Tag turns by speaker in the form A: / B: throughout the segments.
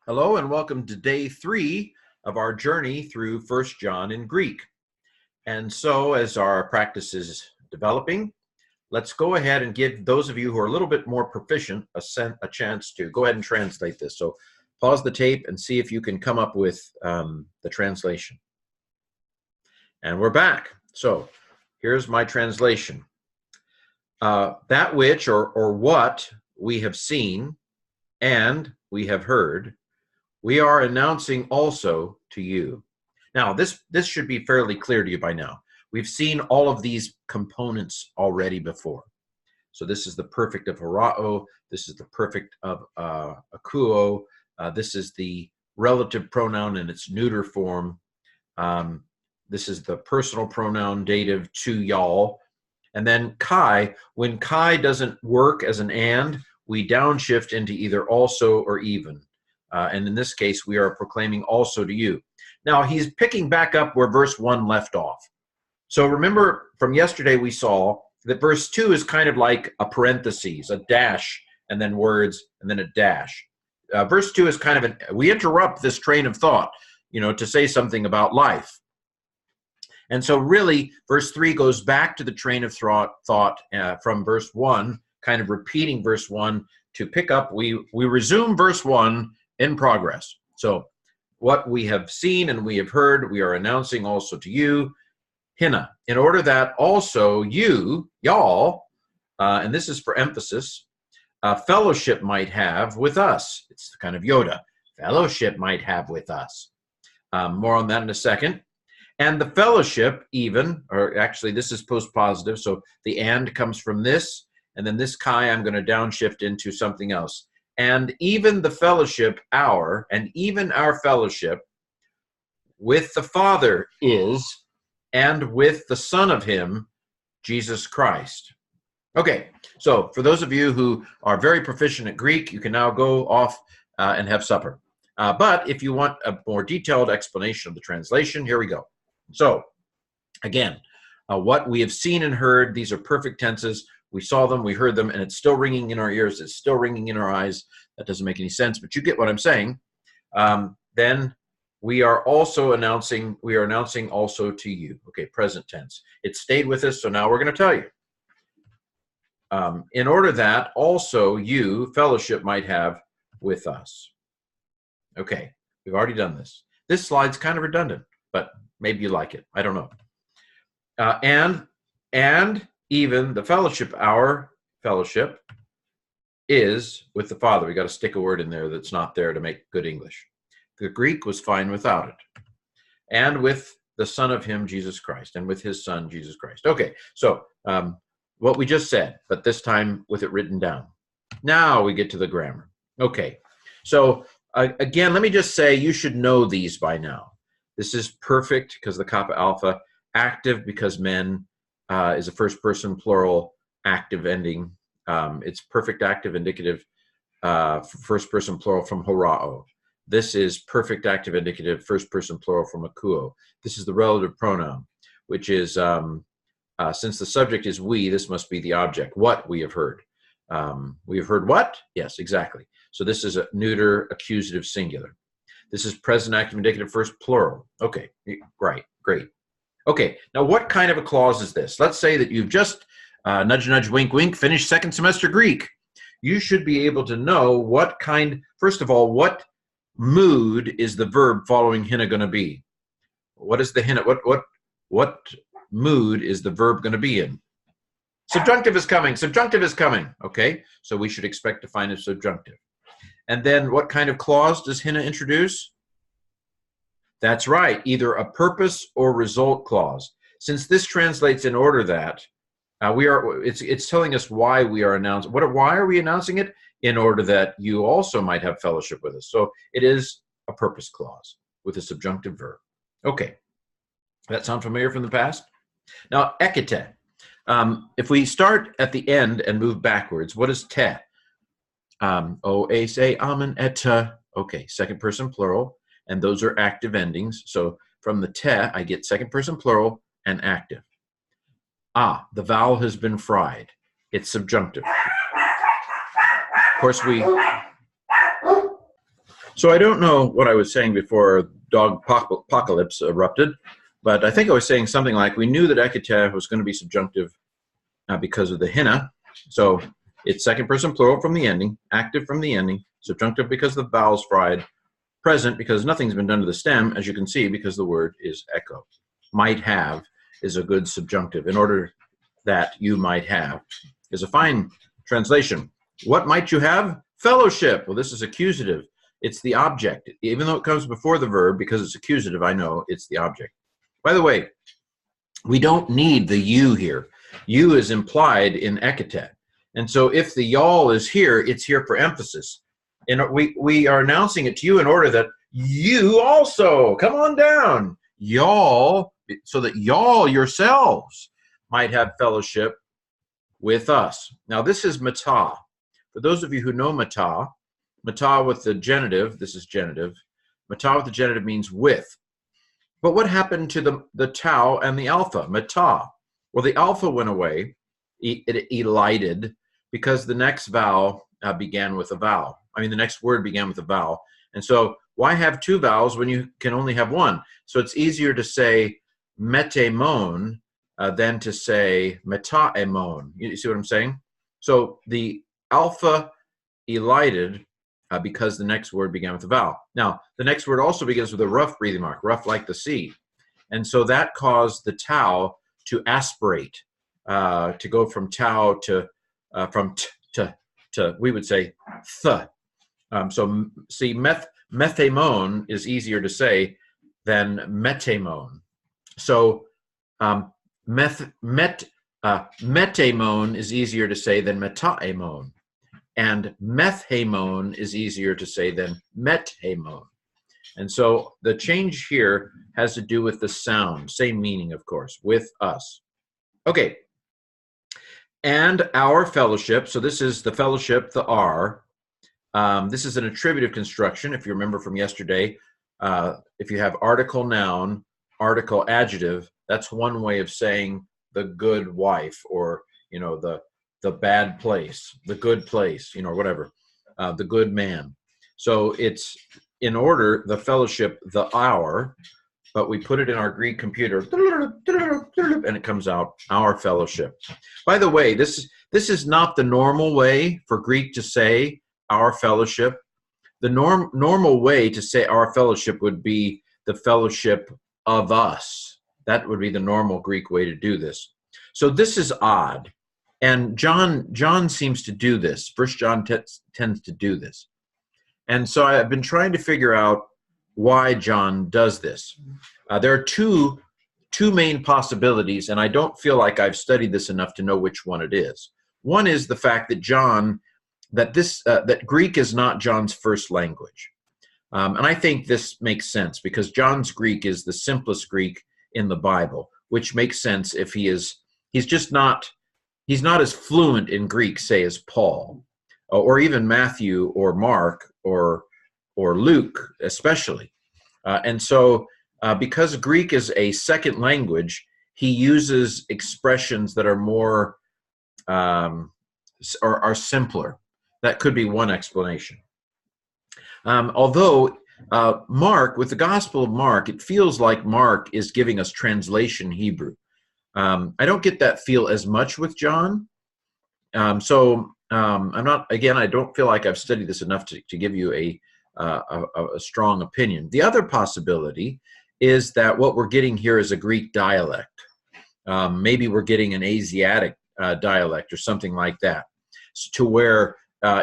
A: Hello and welcome to day 3 of our journey through 1 John in Greek. And so as our practice is developing, let's go ahead and give those of you who are a little bit more proficient a chance to go ahead and translate this. So pause the tape and see if you can come up with the translation. And we're back. So here's my translation. That which or what we have seen and we have heard, we are announcing also to you. Now, this should be fairly clear to you by now. We've seen all of these components already before. So this is the perfect of horao. This is the perfect of akuo. This is the relative pronoun in its neuter form. This is the personal pronoun dative to y'all. And then kai, when kai doesn't work as an and, we downshift into either also or even. And in this case, we are proclaiming also to you. Now, he's picking back up where verse 1 left off. So remember from yesterday, we saw that verse 2 is kind of like a parenthesis, a dash, and then words, and then a dash. Verse 2 is kind of we interrupt this train of thought, to say something about life. And so really, verse 3 goes back to the train of thought from verse 1, kind of repeating verse 1 to pick up. We resume verse 1 in progress. So what we have seen and we have heard, we are announcing also to you, Hina, in order that also you, y'all, and this is for emphasis, fellowship might have with us. It's kind of Yoda. Fellowship might have with us. More on that in a second. And the fellowship even, or actually this is post-positive, so the and comes from this, and then this kai I'm going to downshift into something else. And even the fellowship, our fellowship with the Father is, and with the Son of him, Jesus Christ. Okay, so for those of you who are very proficient at Greek, you can now go off and have supper. But if you want a more detailed explanation of the translation, here we go. So, again, what we have seen and heard, these are perfect tenses. We saw them, we heard them, and it's still ringing in our ears. It's still ringing in our eyes. That doesn't make any sense, but you get what I'm saying. Then we are announcing also to you. Okay, present tense. It stayed with us, so now we're going to tell you. In order that also you, fellowship, might have with us. Okay, we've already done this. This slide's kind of redundant, but maybe you like it. I don't know. And even the fellowship, our fellowship, is with the Father. We got to stick a word in there that's not there to make good English. The Greek was fine without it. And with the Son of him, Jesus Christ, and with his Son, Jesus Christ. Okay, so what we just said, but this time with it written down. Now we get to the grammar. Okay, so again, let me just say you should know these by now. This is perfect because the kappa alpha, active because men is a first person plural active ending. It's perfect active indicative first person plural from horao. This is perfect active indicative first person plural from akuo. This is the relative pronoun, which is since the subject is we, this must be the object. What we have heard. We have heard what? Yes, exactly. So this is a neuter accusative singular. This is present active indicative first plural. Okay, right, great. Okay, now what kind of a clause is this? Let's say that you've just, nudge, nudge, wink, wink, finished second semester Greek. You should be able to know what kind, first of all, what mood is the verb following hina going to be? What is the hina, what mood is the verb going to be in? Subjunctive is coming, subjunctive is coming. Okay, so we should expect to find a subjunctive. And then what kind of clause does hina introduce? That's right, either a purpose or result clause. Since this translates in order that, it's telling us why we are announcing. Why are we announcing it? In order that you also might have fellowship with us. So it is a purpose clause with a subjunctive verb. Okay, that sound familiar from the past? Now, ekete. If we start at the end and move backwards, what is te? O, a, say, amen, eta. Okay, second person plural. And those are active endings. So from the te, I get second person plural and active. Ah, the vowel has been fried. It's subjunctive. Of course, So I don't know what I was saying before dog apocalypse erupted, but I think I was saying something like we knew that ekete was going to be subjunctive because of the hina. So it's second person plural from the ending, active from the ending, subjunctive because the vowel's fried, present because nothing's been done to the stem, as you can see, because the word is echo. Might have is a good subjunctive. In order that you might have is a fine translation. What might you have? Fellowship. Well, this is accusative. It's the object. Even though it comes before the verb, because it's accusative, I know it's the object. By the way, we don't need the you here. You is implied in ekete. And so if the y'all is here, it's here for emphasis. And we are announcing it to you in order that you also, come on down, y'all, so that y'all yourselves might have fellowship with us. Now this is mata. For those of you who know mata, mata with the genitive, this is genitive, mata with the genitive means with. But what happened to the tau and the alpha, mata? Well, the alpha went away, it elided, because the next vowel began with a vowel. I mean, the next word began with a vowel. And so why have two vowels when you can only have one? So it's easier to say metemon than to say metaemon. You see what I'm saying? So the alpha elided because the next word began with a vowel. Now, the next word also begins with a rough breathing mark, rough like the sea. And so that caused the tau to aspirate, to go from tau to, from t to, we would say th. So see, methemon is easier to say than metemon. So metemon is easier to say than metaemon. And methemon is easier to say than metemon. And so the change here has to do with the sound, same meaning, of course, with us. Okay. And our fellowship, so this is the fellowship, the R. This is an attributive construction, if you remember from yesterday. If you have article noun, article adjective, that's one way of saying the good wife, or, you know, the bad place, the good place, you know, whatever, the good man. So it's in order, the fellowship, the our, but we put it in our Greek computer, and it comes out, our fellowship. By the way, this is not the normal way for Greek to say our fellowship. The normal way to say our fellowship would be the fellowship of us. That would be the normal Greek way to do this. So this is odd. And John seems to do this. First John tends to do this. And so I've been trying to figure out why John does this. There are two main possibilities, and I don't feel like I've studied this enough to know which one it is. One is the fact that that Greek is not John's first language. And I think this makes sense because John's Greek is the simplest Greek in the Bible, which makes sense if he's not as fluent in Greek, say, as Paul, or even Matthew or Mark or Luke, especially. And so because Greek is a second language, he uses expressions that are more, are simpler. That could be one explanation. Although Mark, with the Gospel of Mark, it feels like Mark is giving us translation Hebrew. I don't get that feel as much with John. I'm not, again, I don't feel like I've studied this enough to give you a strong opinion. The other possibility is that what we're getting here is a Greek dialect. Maybe we're getting an Asiatic dialect or something like that, to where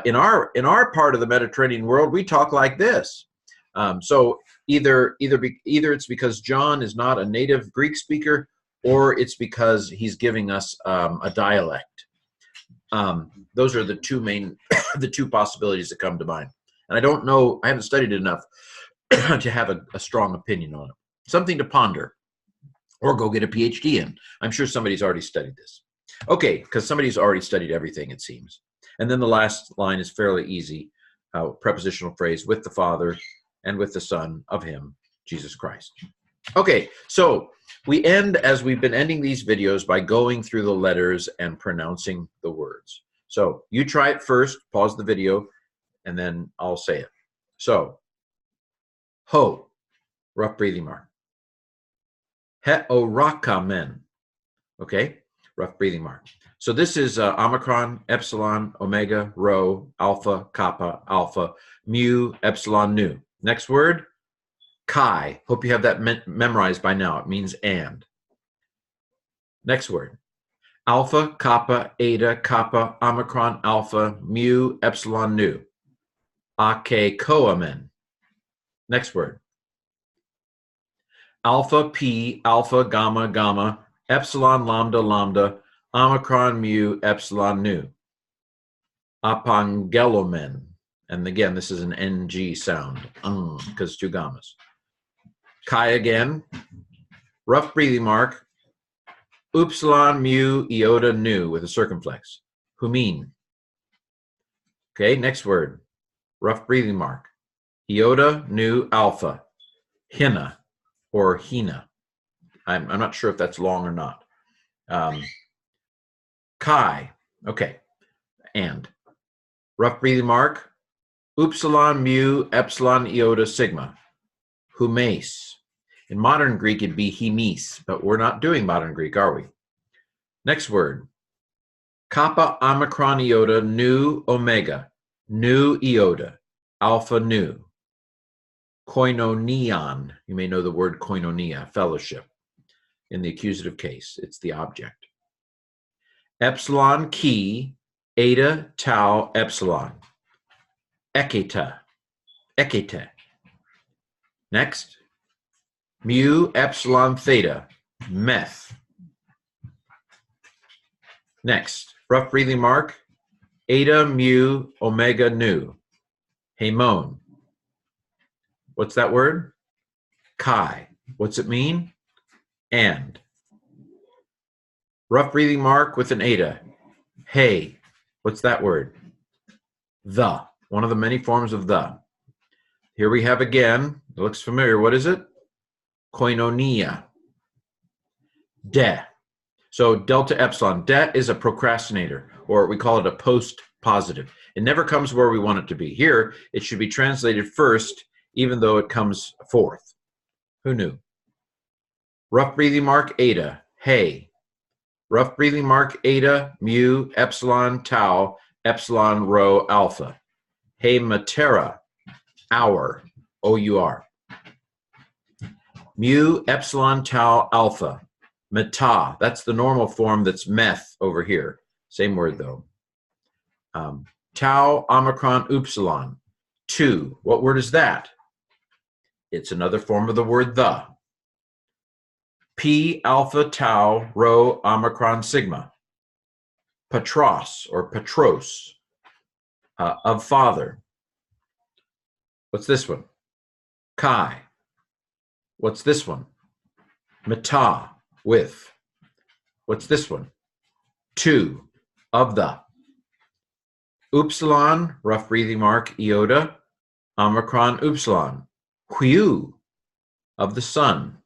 A: in our part of the Mediterranean world, we talk like this. So either it's because John is not a native Greek speaker, or it's because he's giving us a dialect. Those are the two main, the two possibilities that come to mind. And I don't know, I haven't studied it enough to have a strong opinion on it. Something to ponder, or go get a PhD in. I'm sure somebody's already studied this. Okay, because somebody's already studied everything, it seems. And then the last line is fairly easy, prepositional phrase, with the Father and with the Son of him, Jesus Christ. Okay, so we end, as we've been ending these videos, by going through the letters and pronouncing the words. So you try it first, pause the video, and then I'll say it. So Ho, rough breathing mark. He-o-ra-ka-men. Okay, rough breathing mark. So this is omicron, epsilon, omega, rho, alpha, kappa, alpha, mu, epsilon, nu. Next word, chi. Hope you have that memorized by now. It means and. Next word, alpha, kappa, eta, kappa, omicron, alpha, mu, epsilon, nu. Ake-koamen. Next word, alpha, p, alpha, gamma, gamma, epsilon, lambda, lambda, omicron, mu, epsilon, nu. Apangelomen. And again, this is an NG sound, because two gammas. Chi again, rough breathing mark, upsilon, mu, iota, nu, with a circumflex. Humin. Okay, next word, rough breathing mark, iota, nu, alpha. Hina, or hina. I'm not sure if that's long or not. Chi, okay, and rough breathing mark, upsilon, mu, epsilon, iota, sigma. Humes. In modern Greek, it'd be hemes, but we're not doing modern Greek, are we? Next word, kappa, omicron, iota, nu, omega, nu, iota, alpha, nu. Koinonion. You may know the word koinonia, fellowship. In the accusative case, it's the object. Epsilon, chi, eta, tau, epsilon. Eketa, ekete. Next, mu, epsilon, theta, meth. Next, rough breathing mark, eta, mu, omega, nu. Hamon. What's that word? Chi. What's it mean? And. Rough breathing mark with an eta. Hey. What's that word? The. One of the many forms of the. Here we have again, it looks familiar. What is it? Koinonia. De. So delta epsilon. De is a procrastinator, or we call it a post-positive. It never comes where we want it to be. Here, it should be translated first, even though it comes fourth. Who knew? Rough breathing mark, eta. Hey. Rough breathing mark, eta, mu, epsilon, tau, epsilon, rho, alpha. Hey, matera, hour, O-U-R. Mu, epsilon, tau, alpha. Meta, that's the normal form that's meth over here. Same word though. Tau, omicron, upsilon. 2, what word is that? It's another form of the word the. P, alpha, tau, rho, omicron, sigma. Patros, or Petros, of father. What's this one? Chi. What's this one? Meta, with. What's this one? 2, of the. Upsilon, rough breathing mark, iota, omicron, upsilon. Hu, of the sun.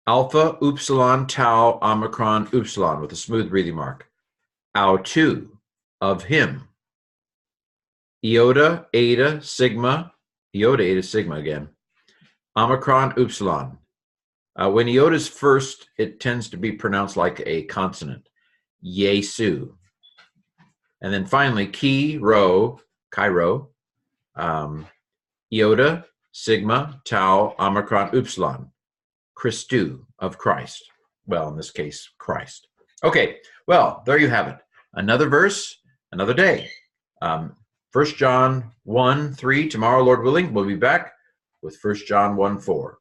A: Alpha, upsilon, tau, omicron, upsilon, with a smooth breathing mark. Au2, of him. Iota, eta, sigma. Iota, eta, sigma again. Omicron, upsilon. When iota is first, it tends to be pronounced like a consonant. Yesu. And then finally, chi, rho, iota, sigma, tau, omicron, upsilon. Christu, of Christ. Well, in this case, Christ. Okay, well, there you have it. Another verse, another day. 1 John 1:3, tomorrow, Lord willing, we'll be back with 1 John 1:4.